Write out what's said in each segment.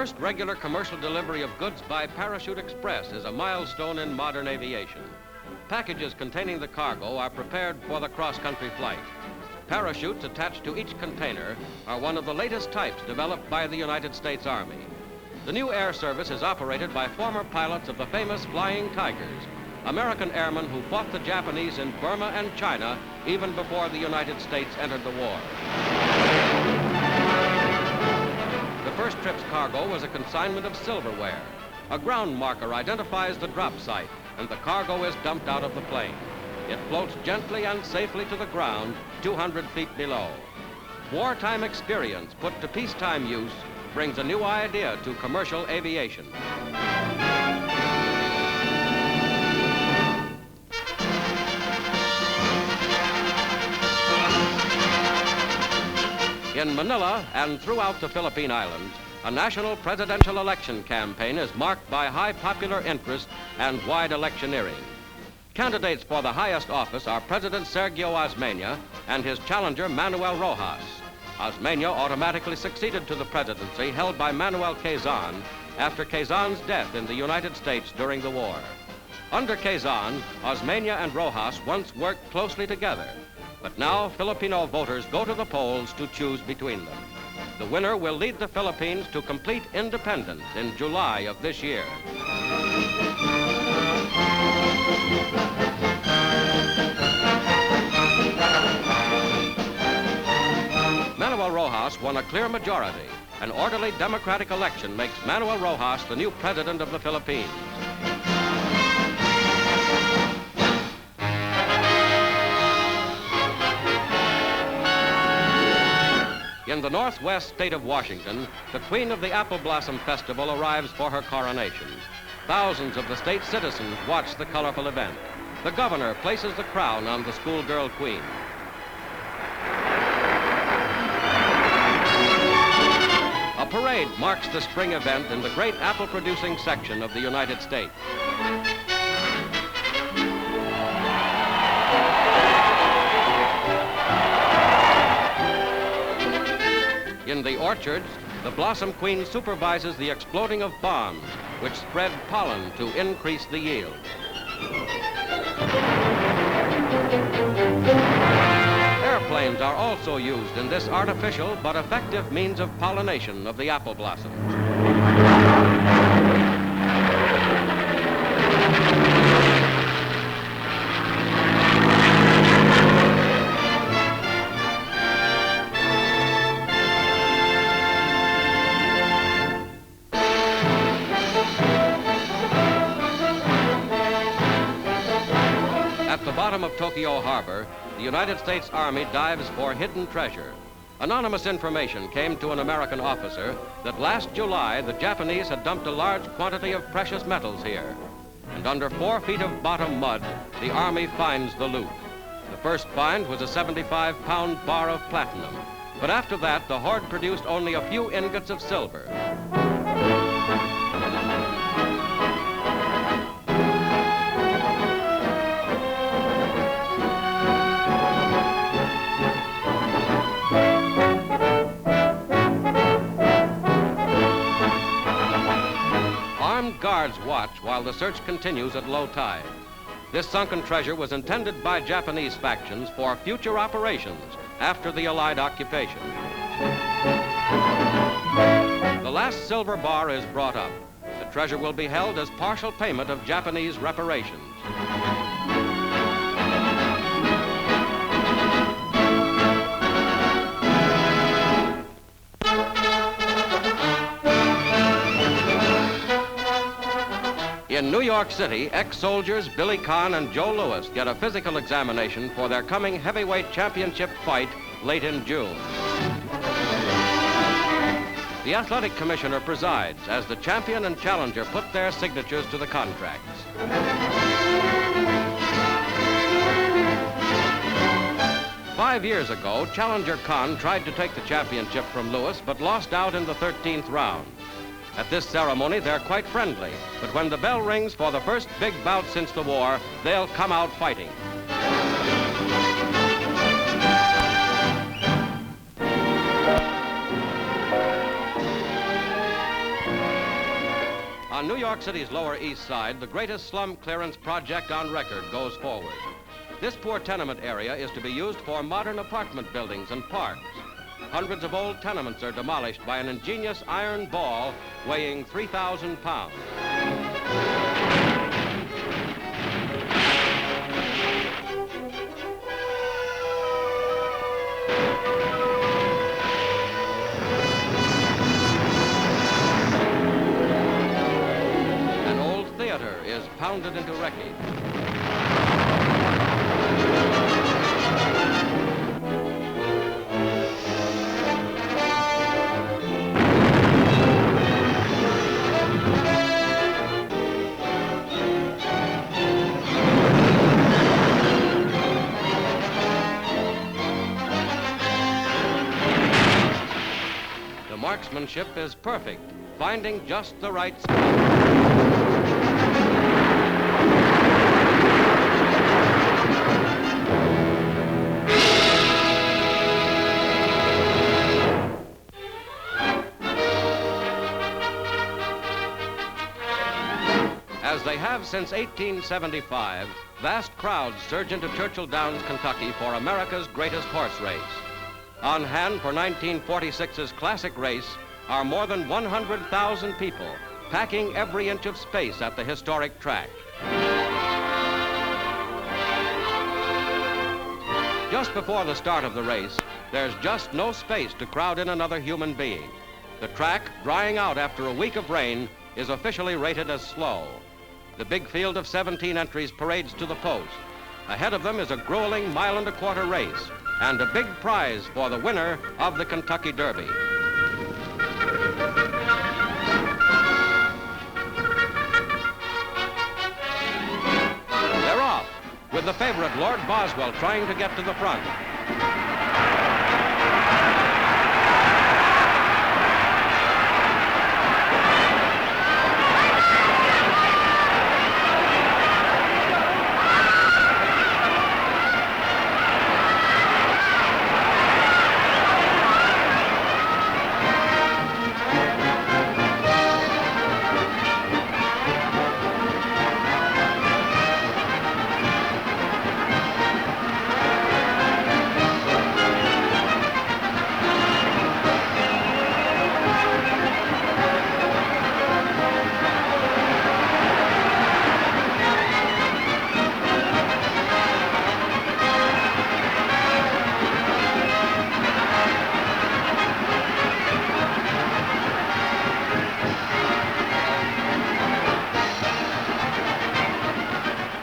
first regular commercial delivery of goods by Parachute Express is a milestone in modern aviation. Packages containing the cargo are prepared for the cross-country flight. Parachutes attached to each container are one of the latest types developed by the United States Army. The new air service is operated by former pilots of the famous Flying Tigers, American airmen who fought the Japanese in Burma and China even before the United States entered the war. The first trip's cargo was a consignment of silverware. A ground marker identifies the drop site, and the cargo is dumped out of the plane. It floats gently and safely to the ground 200 feet below. Wartime experience put to peacetime use brings a new idea to commercial aviation. In Manila and throughout the Philippine Islands, a national presidential election campaign is marked by high popular interest and wide electioneering. Candidates for the highest office are President Sergio Osmeña and his challenger Manuel Roxas. Osmeña automatically succeeded to the presidency held by Manuel Quezon after Quezon's death in the United States during the war. Under Quezon, Osmeña and Roxas once worked closely together, but now Filipino voters go to the polls to choose between them. The winner will lead the Philippines to complete independence in July of this year. Manuel Roxas won a clear majority. An orderly democratic election makes Manuel Roxas the new president of the Philippines. In the northwest state of Washington, the Queen of the Apple Blossom Festival arrives for her coronation. Thousands of the state's citizens watch the colorful event. The governor places the crown on the schoolgirl queen. A parade marks the spring event in the great apple-producing section of the United States. In the orchards, the Blossom Queen supervises the exploding of bombs, which spread pollen to increase the yield. Airplanes are also used in this artificial but effective means of pollination of the apple blossoms. At the bottom of Tokyo Harbor, the United States Army dives for hidden treasure. Anonymous information came to an American officer that last July the Japanese had dumped a large quantity of precious metals here. And under 4 feet of bottom mud, the Army finds the loot. The first find was a 75-pound bar of platinum. But after that, the hoard produced only a few ingots of silver. Guards watch while the search continues at low tide. This sunken treasure was intended by Japanese factions for future operations after the Allied occupation. The last silver bar is brought up. The treasure will be held as partial payment of Japanese reparations. In New York City, ex-soldiers Billy Conn and Joe Louis get a physical examination for their coming heavyweight championship fight late in June. The athletic commissioner presides as the champion and challenger put their signatures to the contracts. 5 years ago, challenger Conn tried to take the championship from Louis, but lost out in the 13th round. At this ceremony, they're quite friendly, but when the bell rings for the first big bout since the war, they'll come out fighting. On New York City's Lower East Side, the greatest slum clearance project on record goes forward. This poor tenement area is to be used for modern apartment buildings and parks. Hundreds of old tenements are demolished by an ingenious iron ball weighing 3,000 pounds. An old theater is pounded into wreckage. The marksmanship is perfect, finding just the right spot. As they have since 1875, vast crowds surge into Churchill Downs, Kentucky for America's greatest horse race. On hand for 1946's classic race are more than 100,000 people, packing every inch of space at the historic track. Just before the start of the race, there's just no space to crowd in another human being. The track, drying out after a week of rain, is officially rated as slow. The big field of 17 entries parades to the post. Ahead of them is a grueling mile-and-a-quarter race and a big prize for the winner of the Kentucky Derby. They're off, with the favorite Lord Boswell trying to get to the front.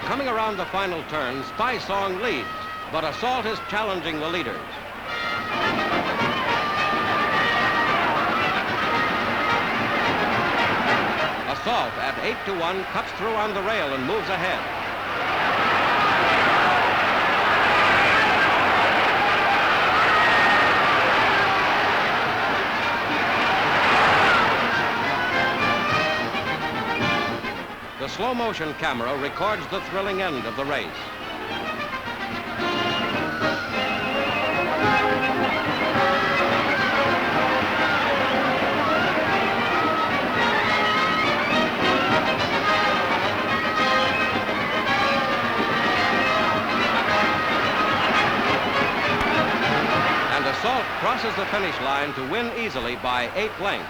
Coming around the final turn, Spy Song leads, but Assault is challenging the leaders. Assault at 8-1 cuts through on the rail and moves ahead. The slow-motion camera records the thrilling end of the race. And Assault crosses the finish line to win easily by 8 lengths.